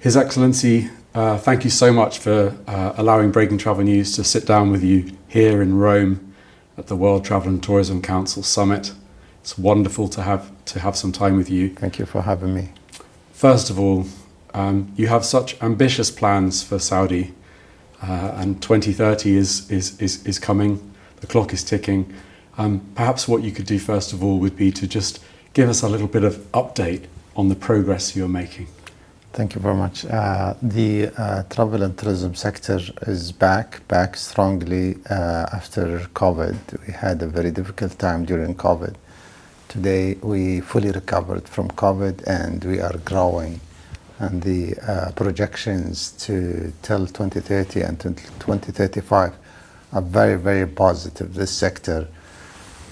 His Excellency, thank you so much for allowing Breaking Travel News to sit down with you here in Rome at the World Travel and Tourism Council Summit. It's wonderful to have some time with you. Thank you for having me. First of all, you have such ambitious plans for Saudi, and 2030 is coming. The clock is ticking. Perhaps what you could do first of all would be to just give us a little bit of update on the progress you're making. Thank you very much. The travel and tourism sector is back strongly after COVID. We had a very difficult time during COVID. Today we fully recovered from COVID and we are growing. And the projections till 2030 and 2035 are very, very positive. This sector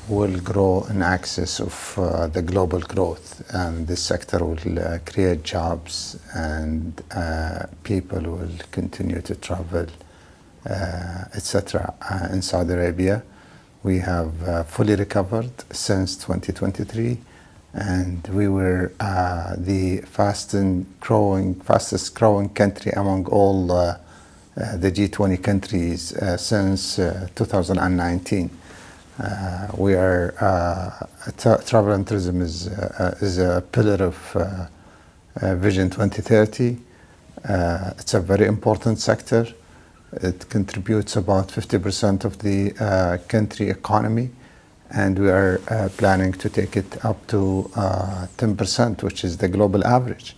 will grow in excess of the global growth, and this sector will create jobs, and people will continue to travel, etc. In Saudi Arabia, we have fully recovered since 2023, and we were the fastest growing country among all the G20 countries since 2019. We are travel and tourism is a pillar of Vision 2030. It's a very important sector. It contributes about 50% of the country economy, and we are planning to take it up to 10%, which is the global average.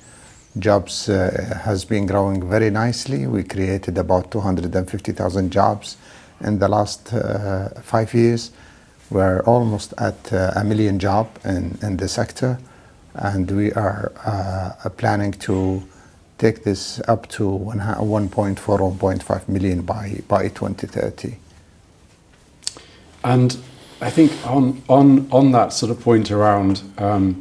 Jobs has been growing very nicely. We created about 250,000 jobs in the last 5 years. We're almost at 1 million jobs in the sector, and we are planning to take this up to 1.4, 1.5 million by 2030. And I think on that sort of point around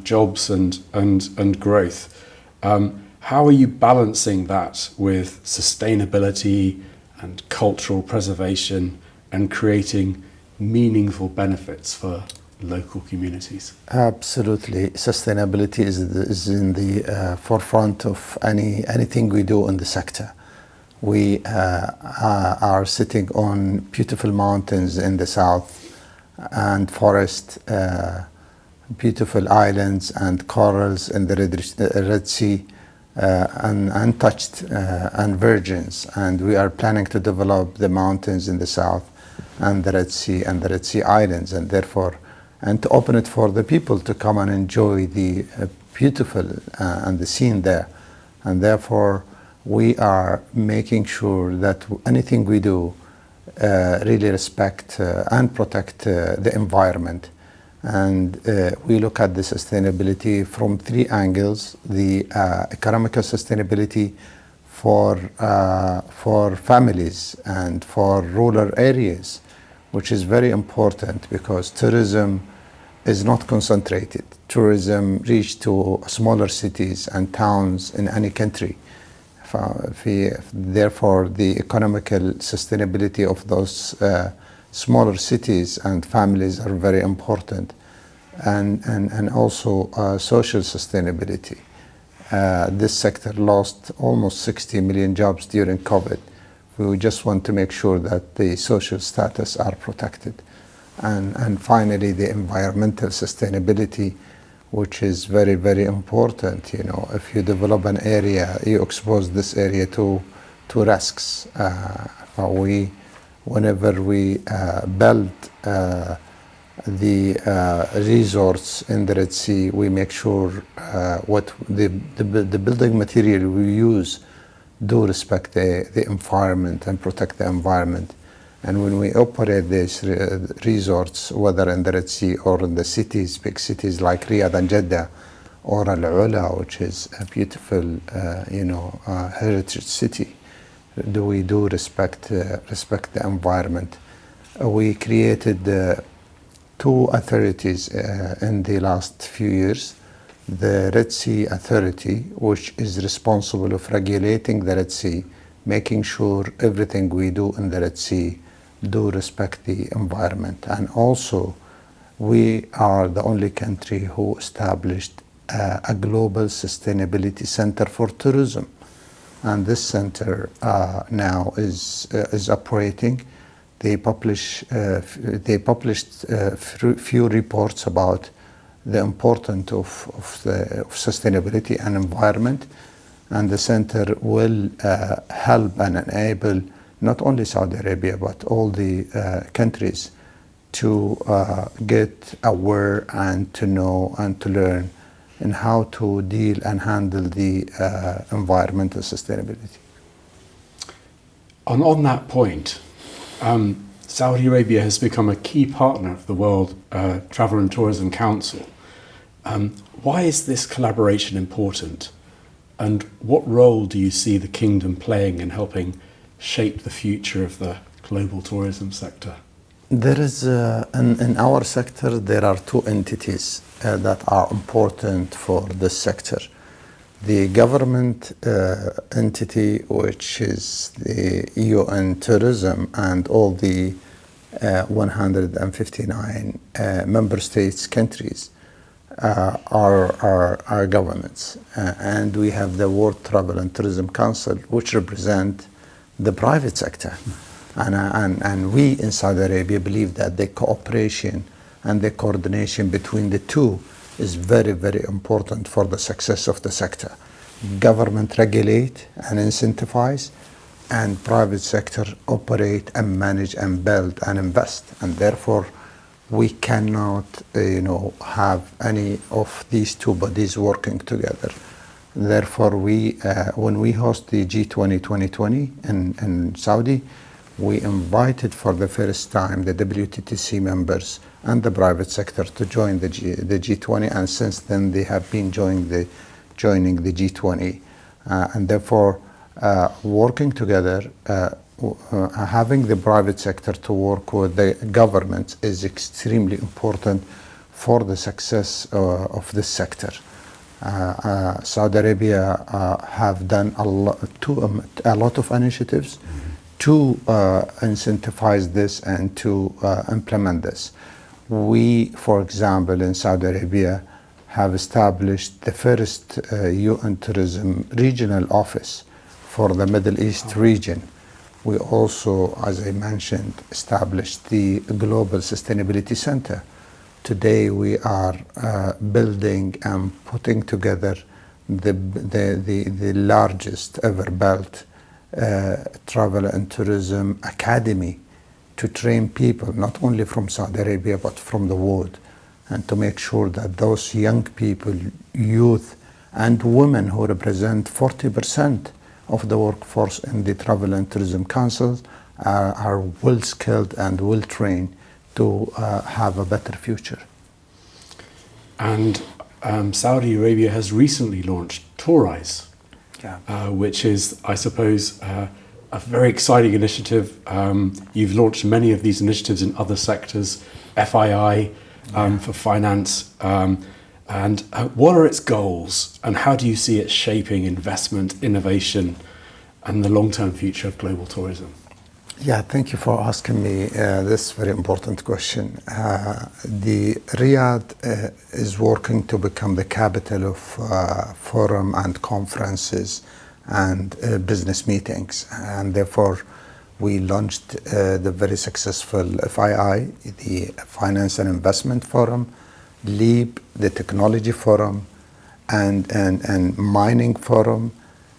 jobs and growth, how are you balancing that with sustainability and cultural preservation and creating meaningful benefits for local communities? Absolutely. Sustainability is in the forefront of anything we do in the sector. We are sitting on beautiful mountains in the south and forest, beautiful islands and corals in the Red Sea, and untouched and virgins. And we are planning to develop the mountains in the south and the Red Sea and the Red Sea Islands, and therefore, and to open it for the people to come and enjoy the beautiful and the scene there. And therefore, we are making sure that anything we do really respect and protect the environment. And we look at the sustainability from 3 angles: the economical sustainability for families and for rural areas, which is very important because tourism is not concentrated. Tourism reaches to smaller cities and towns in any country. Therefore, the economical sustainability of those smaller cities and families are very important, and also social sustainability. This sector lost almost 60 million jobs during COVID. We just want to make sure that the social status are protected. And finally, the environmental sustainability, which is very, very important. You know, if you develop an area, you expose this area to risks. Whenever we build the resorts in the Red Sea, we make sure what the building material we use do respect the environment and protect the environment. And when we operate these resorts, whether in the Red Sea or in the cities, big cities like Riyadh and Jeddah, or Al-Ula, which is a beautiful, heritage city, we do respect the environment. We created 2 authorities in the last few years. The Red Sea Authority, which is responsible of regulating the Red Sea, making sure everything we do in the Red Sea do respect the environment. And also, we are the only country who established a global sustainability center for tourism. and this center now is operating. They published few reports about the importance of sustainability and environment, and the center will help and enable not only Saudi Arabia but all the countries to get aware and to know and to learn in how to deal and handle the environmental sustainability. And on that point, Saudi Arabia has become a key partner of the World Travel and Tourism Council. Why is this collaboration important? And what role do you see the Kingdom playing in helping shape the future of the global tourism sector? There is, in our sector, there are two entities that are important for this sector. The government entity, which is the UN Tourism, and all the 159 member states countries are governments. And we have the World Travel and Tourism Council, which represent the private sector. And we in Saudi Arabia believe that the cooperation and the coordination between the two is very, very important for the success of the sector. Government regulate and incentivize, and private sector operate and manage and build and invest. And therefore, we cannot, have any of these two bodies working together. Therefore, when we host the G20 2020 in Saudi, we invited for the first time the WTTC members and the private sector to join the G20, and since then they have been joining the G20. And therefore, working together, having the private sector to work with the government is extremely important for the success of this sector. Saudi Arabia have done a lot of initiatives to incentivize this and to implement this. We, for example, in Saudi Arabia, have established the first UN Tourism Regional Office for the Middle East region. We also, as I mentioned, established the Global Sustainability Center. Today we are building and putting together the largest ever built travel and tourism academy to train people not only from Saudi Arabia but from the world, and to make sure that those young people, youth and women who represent 40% of the workforce in the Travel and Tourism Council are well skilled and well trained to have a better future. And Saudi Arabia has recently launched Tourize, which is, I suppose, a very exciting initiative. You've launched many of these initiatives in other sectors, FII for finance. And what are its goals, and how do you see it shaping investment, innovation, and the long-term future of global tourism? Yeah, thank you for asking me this very important question. The Riyadh is working to become the capital of forum and conferences and business meetings, and therefore we launched the very successful FII, the Finance and Investment Forum, LEAP, the Technology Forum, and Mining Forum,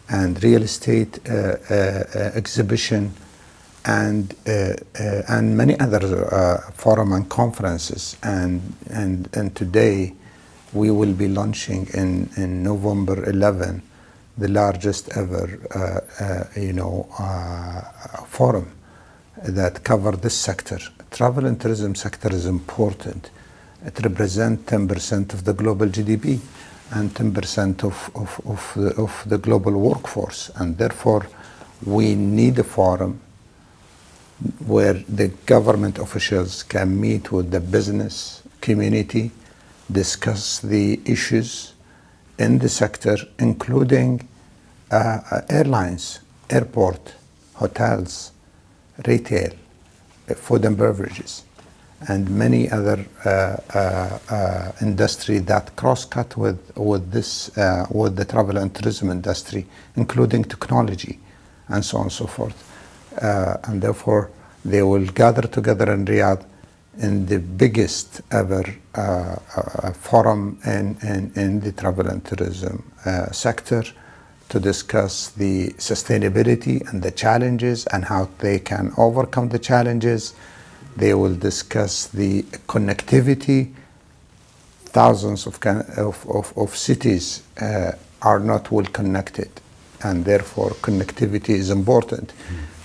and Real Estate Exhibition, and many other forum and conferences. And today we will be launching in November 11 the largest ever forum that cover this sector. Travel and tourism sector is important. It represents 10% of the global GDP and 10% of the global workforce, and therefore we need a forum where the government officials can meet with the business community, discuss the issues in the sector, including airlines, airport, hotels, retail, food and beverages, and many other industry that cross-cut with this with the travel and tourism industry, including technology and so on and so forth. And therefore, they will gather together in Riyadh in the biggest ever forum in the travel and tourism sector to discuss the sustainability and the challenges and how they can overcome the challenges. They will discuss the connectivity. Thousands of cities are not well connected, and therefore connectivity is important.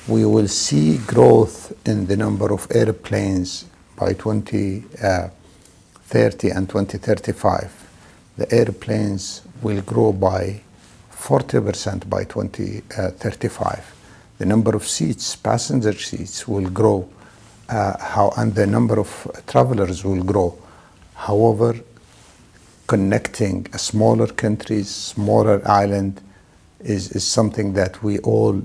We will see growth in the number of airplanes by 2030 and 2035. The airplanes will grow by 40% by 2035. The number of seats, passenger seats, will grow, and the number of travelers will grow. However, connecting smaller countries, smaller island, is something that we all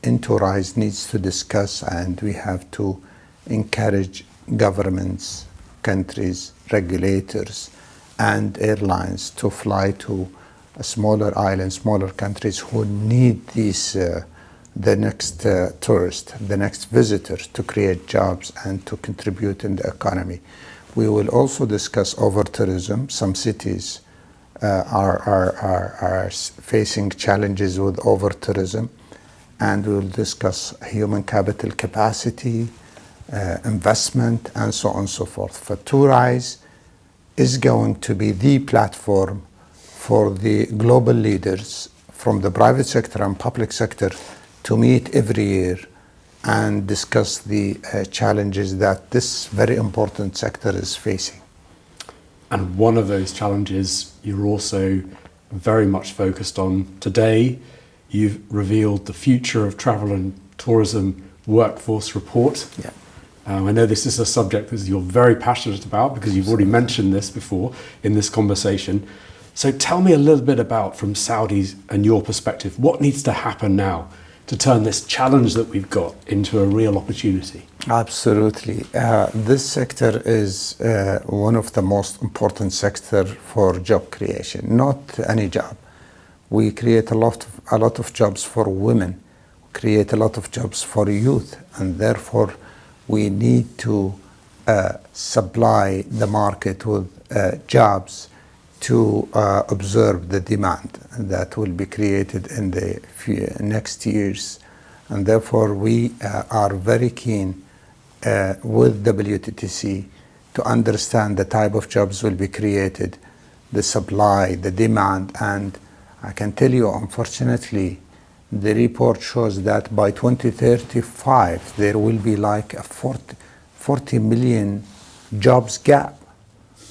into RISE needs to discuss, and we have to encourage governments, countries, regulators, and airlines to fly to smaller islands, smaller countries who need these, the next tourist, the next visitor, to create jobs and to contribute in the economy. We will also discuss over-tourism. Some cities are facing challenges with over-tourism, and we'll discuss human capital capacity, investment, and so on and so forth. For RISE is going to be the platform for the global leaders from the private sector and public sector to meet every year and discuss the challenges that this very important sector is facing. And one of those challenges you're also very much focused on today. You've revealed the Future of Travel and Tourism Workforce Report. Yeah. I know this is a subject that you're very passionate about because you've already mentioned this before in this conversation. So tell me a little bit about, from Saudi's and your perspective, what needs to happen now to turn this challenge that we've got into a real opportunity? Absolutely. This sector is one of the most important sector for job creation, not any job. We create a lot of jobs for women, create a lot of jobs for youth, and therefore we need to supply the market with jobs to observe the demand that will be created in the next years. And therefore we are very keen with WTTC to understand the type of jobs will be created, the supply, the demand. And I can tell you, unfortunately, the report shows that by 2035 there will be like a 40 million jobs gap,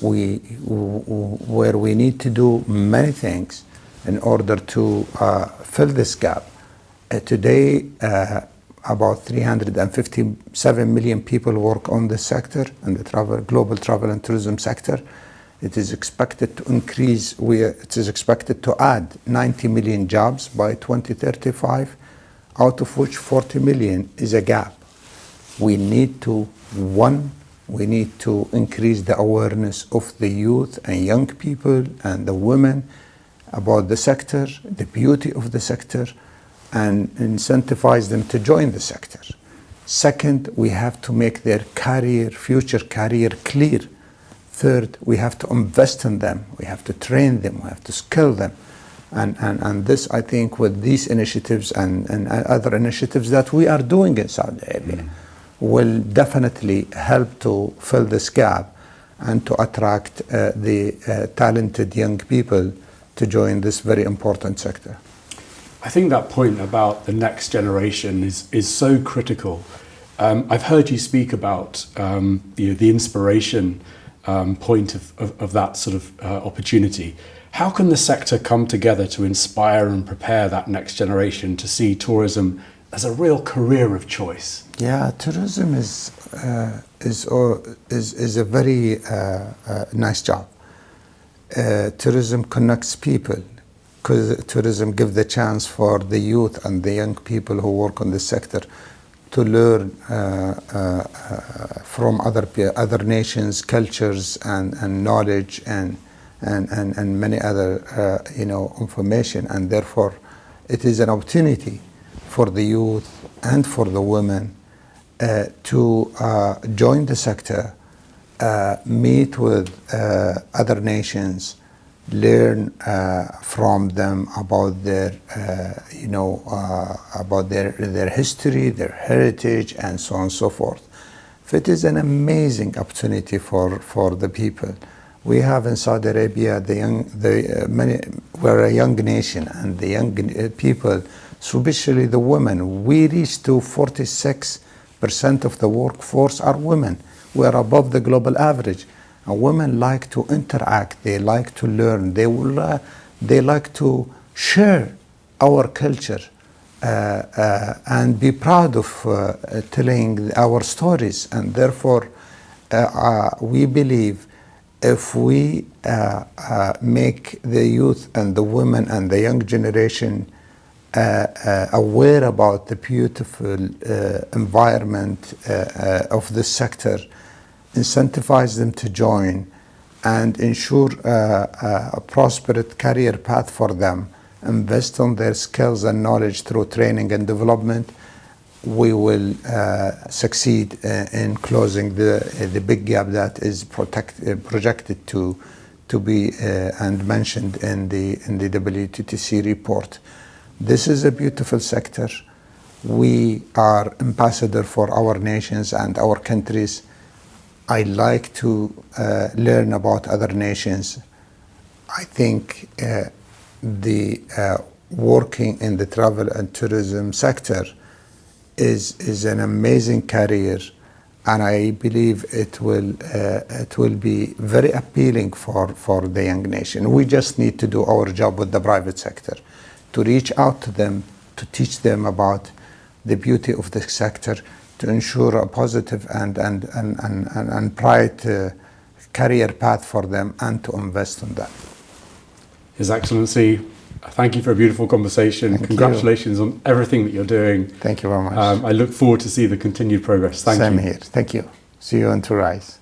where we need to do many things in order to fill this gap. Today, about 357 million people work on this sector, in the global travel and tourism sector. It is expected to increase. It is expected to add 90 million jobs by 2035, out of which 40 million is a gap. We need to increase the awareness of the youth and young people and the women about the sector, the beauty of the sector, and incentivize them to join the sector. Second, we have to make their future career clear. Third, we have to invest in them. We have to train them. We have to skill them. And this, I think, with these initiatives and other initiatives that we are doing in Saudi Arabia, will definitely help to fill this gap and to attract the talented young people to join this very important sector. I think that point about the next generation is so critical. I've heard you speak about the inspiration point of that sort of opportunity. How can the sector come together to inspire and prepare that next generation to see tourism as a real career of choice? Yeah, tourism is a very nice job. Tourism connects people. Tourism gives the chance for the youth and the young people who work on this sector to learn from other nations, cultures, and knowledge, and many other information. And therefore, it is an opportunity for the youth and for the women to join the sector, meet with other nations, learn from them about their about their history, their heritage, and so on and so forth. It is an amazing opportunity for the people. We have in Saudi Arabia we're a young nation, and the young people, especially the women, we reach to 46% of the workforce are women. We are above the global average. And women like to interact, they like to learn, they like to share our culture and be proud of telling our stories. And therefore, we believe if we make the youth and the women and the young generation aware about the beautiful environment of this sector, incentivize them to join, and ensure a prosperous career path for them, invest on their skills and knowledge through training and development, we will succeed in closing the big gap that is projected to be and mentioned in the WTTC report. This is a beautiful sector. We are ambassador for our nations and our countries. I like to learn about other nations. I think the working in the travel and tourism sector is an amazing career, and I believe it will be very appealing for the young nation. We just need to do our job with the private sector, to reach out to them, to teach them about the beauty of the sector, to ensure a positive and bright career path for them, and to invest in that. His Excellency, thank you for a beautiful conversation. Congratulations on everything that you're doing. Thank you very much. I look forward to see the continued progress. Thank you. Same here. Thank you. See you on to Rise.